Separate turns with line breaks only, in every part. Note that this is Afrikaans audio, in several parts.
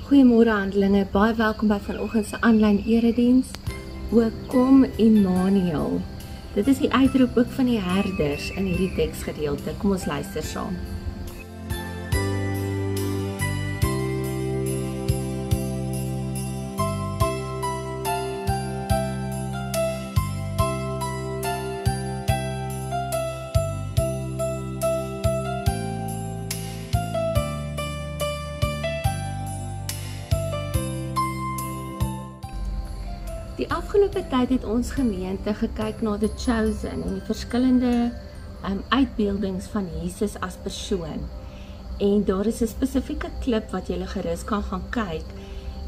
Goeiemôre handelinge, baie welkom by vanoggend se aanlyn erediens. O kom Immanuel. Dit is die uitroep ook van die herders in hierdie teksgedeelte. Kom ons luister saam. Die afgelope tyd het ons gemeente gekyk na The Chosen en die verskillende uitbeeldings van Jesus as persoon. En daar is 'n spesifieke klip wat jy gerus kan gaan kyk.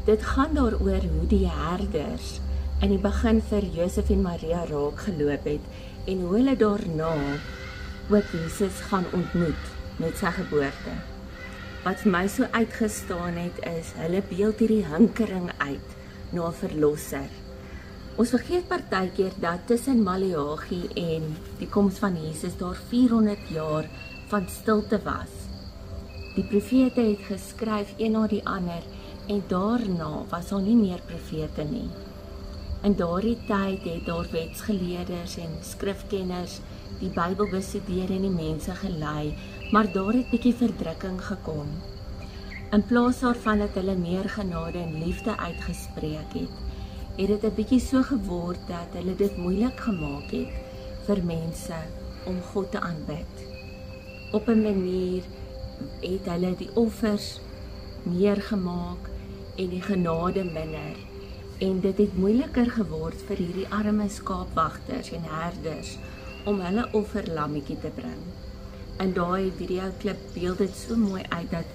Dit gaan daaroor hoe die herders in die begin vir Josef en Maria raak geloop het en hoe hulle daarna ook Jesus gaan ontmoet met sy geboorte. Wat vir my so uitgestaan het is, hulle beeld hierdie hinkering uit na 'n verlosser. Ons vergeet partykeer dat tussen Maleagi en die koms van Jesus daar 400 jaar van stilte was. Die profete het geskryf een na die ander en daarna was daar nie meer profete nie. In daardie tyd het daar wetsgeleerders en skrifkenners die Bybel bestudeer en die mense gelei, maar daar het bietjie verdrukking gekom. In plaas daarvan dat hulle meer genade en liefde uitgespreek het dit 'n bietjie so geword dat hulle dit moeilik gemaak het vir mense om God te aanbid. Op 'n manier het hulle die offers meer gemaak en die genade minder. En dit het moeiliker geword vir hierdie arme skaapwagters en herders om hulle offerlammetjie te bring. In daai videoklip beeld dit so mooi uit dat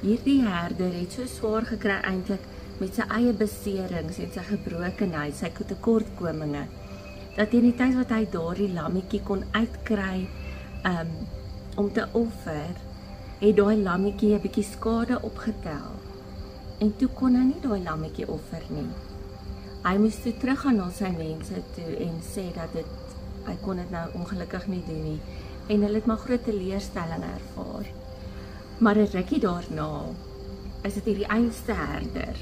hierdie herder het so swaar gekry eintlik met sy eie beserings en sy gebrokenheid, sy tekortkominge, dat in die tyd wat hy daardie lammetjie kon uitkry om te offer, het daai lammetjie 'n bietjie skade opgetel. En toe kon hy nie daai lammetjie offer nie. Hy moes toe teruggaan na sy mense toe en sê dat hy kon dit nou ongelukkig nie doen nie. En hulle het maar groot teleurstelling ervaar. Maar 'n rukkie daarna is dit hierdie einste herder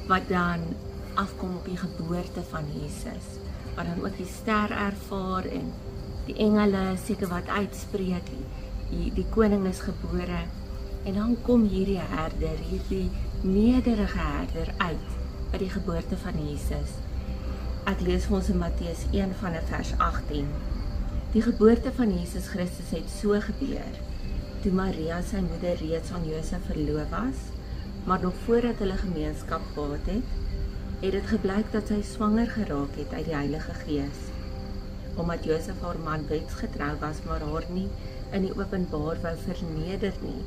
wat dan afkom op die geboorte van Jesus, wat dan ook die ster ervaar en die engele seker wat uitspreek, die koning is gebore, en dan kom hierdie herder, hierdie nederige herder uit by die geboorte van Jesus. Ek lees vir ons in Matteus 1 vanaf vers 18. Die geboorte van Jesus Christus het so gebeur, toe Maria sy moeder reeds aan Josef verloof was, maar nog voordat hulle gemeenskap gehad het dit gebleik dat sy swanger geraak het uit die Heilige Gees. Omdat Josef haar man wetsgetrou was, maar haar nie in die openbaar wou verneder nie,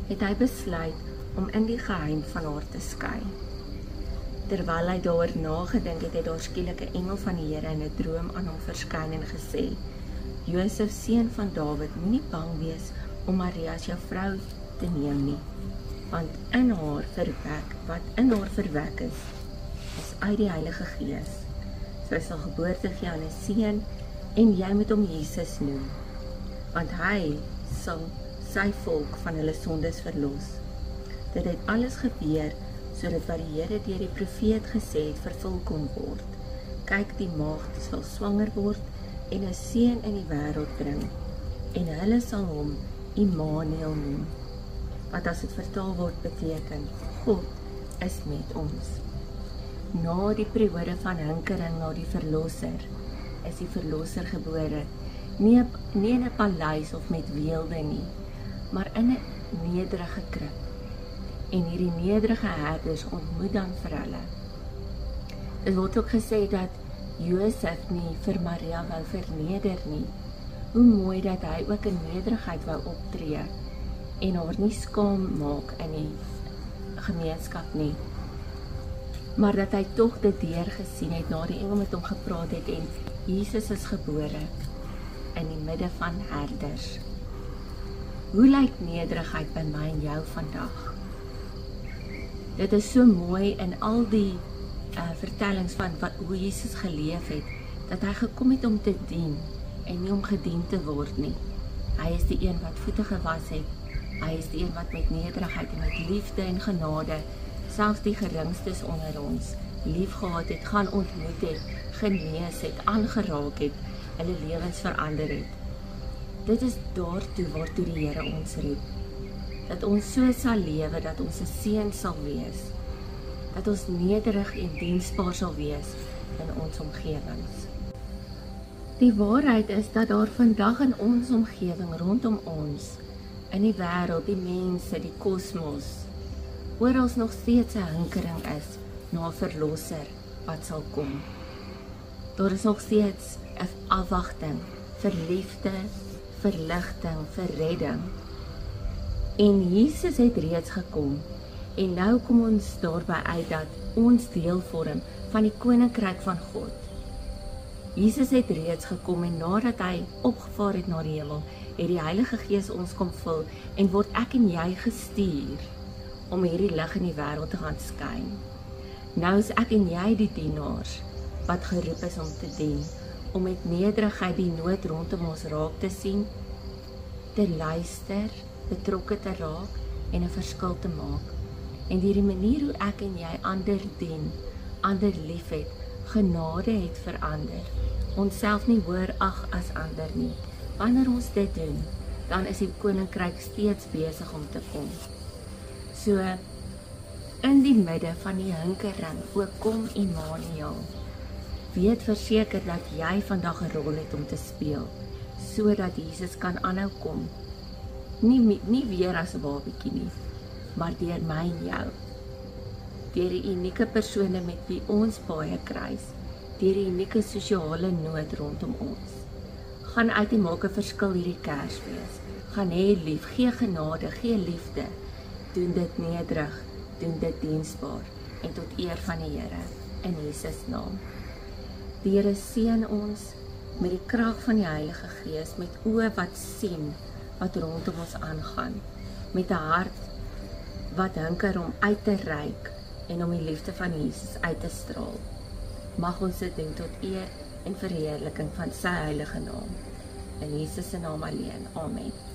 het hy besluit om in die geheim van haar te skei. Terwyl hy daaroor nagedink het, het daar skielik 'n engel van die Here in 'n droom aan hom verskyn en gesê: Josef, seun van Dawid, moenie bang wees om Maria as jou vrou te neem nie. Want wat in haar verwek is uit die Heilige Gees. Sy sal geboorte gee aan 'n seun en jy moet hom Jesus noem, want hy sal sy volk van hulle sondes verlos. Dit het alles gebeur sodat wat die Here deur die profeet gesê het vervul kon word. Kyk, die maagd sal swanger word en 'n seun in die wêreld bring, en hulle sal hom Immanuel noem, wat as dit vertaal word beteken, God is met ons. Na die periode van hinkering na die verlosser, is die verlosser gebore, nie in 'n paleis of met weelde nie, maar in 'n nederige krib. En hierdie nederige herders ontmoet dan vir hulle. Dit word ook gesê dat Josef nie vir Maria wou verneder nie. Hoe mooi dat hy ook in nederigheid wou optree en haar nie skaam maak in die gemeenskap nie. Maar dat hy tog dit deurgesien het na die engel met hom gepraat het en Jesus is gebore in die midde van herders. Hoe lyk nederigheid by my en jou vandag? Dit is so mooi in al die vertellings van hoe Jesus geleef het, dat hy gekom het om te dien en nie om gedien te word nie. Hy is die een wat voete gewas het Hy is die een wat met nederigheid en met liefde en genade, selfs die geringstes onder ons, liefgehad het, gaan ontmoet het, genees het, aangeraak het, hulle lewens verander het. Dit is daartoe waartoe die Here ons roep. Dat ons so sal lewe, dat ons 'n seën sal wees, dat ons nederig en diensbaar sal wees in ons omgewings. Die waarheid is dat daar vandag in ons omgewing, rondom ons, in die wêreld, die mense, die kosmos, oral nog steeds 'n hinkering is na 'n verlosser wat sal kom. Daar is nog steeds 'n afwagting vir liefde, verligting, vir redding. En Jesus het reeds gekom, en nou kom ons daarby uit dat ons deel vorm van die koninkryk van God. Jesus het reeds gekom en nadat hy opgevaar het na die hemel, het die Heilige Gees ons kom vul en word ek en jy gestuur om hierdie lig in die wêreld te gaan skyn. Nou is ek en jy die dienaars wat geroep is om te dien, om met nederigheid die nood rondom ons raak te sien, te luister, betrokke te raak en 'n verskil te maak. En deur die manier hoe ek en jy ander dien, ander liefhet, genade het verander. Onsself nie hoër ag as ander nie. Wanneer ons dit doen, dan is die koninkryk steeds besig om te kom. So, in die midde van die hinkering, ook kom Immanuel. Weet verseker dat jy vandag 'n rol het om te speel, sodat Jesus kan aanhou kom. Nie weer as 'n babietjie nie, maar deur my en jou. Deur die unieke persone met wie ons baie kruis, deur die unieke sosiale nood rondom ons. Gaan uit en maak 'n verskil hierdie Kersfees. Gaan hê lief, gee genade, gee liefde. Doen dit nederig, doen dit diensbaar en tot eer van die Here in Jesus naam. Die Here seën ons met die krag van die Heilige Gees, met oë wat sien wat rondom ons aangaan, met 'n hart wat hinker om uit te reik en om die liefde van Jesus uit te straal. Mag ons dit doen tot eer en verheerliking van sy heilige naam. In Jesus se naam alleen. Amen.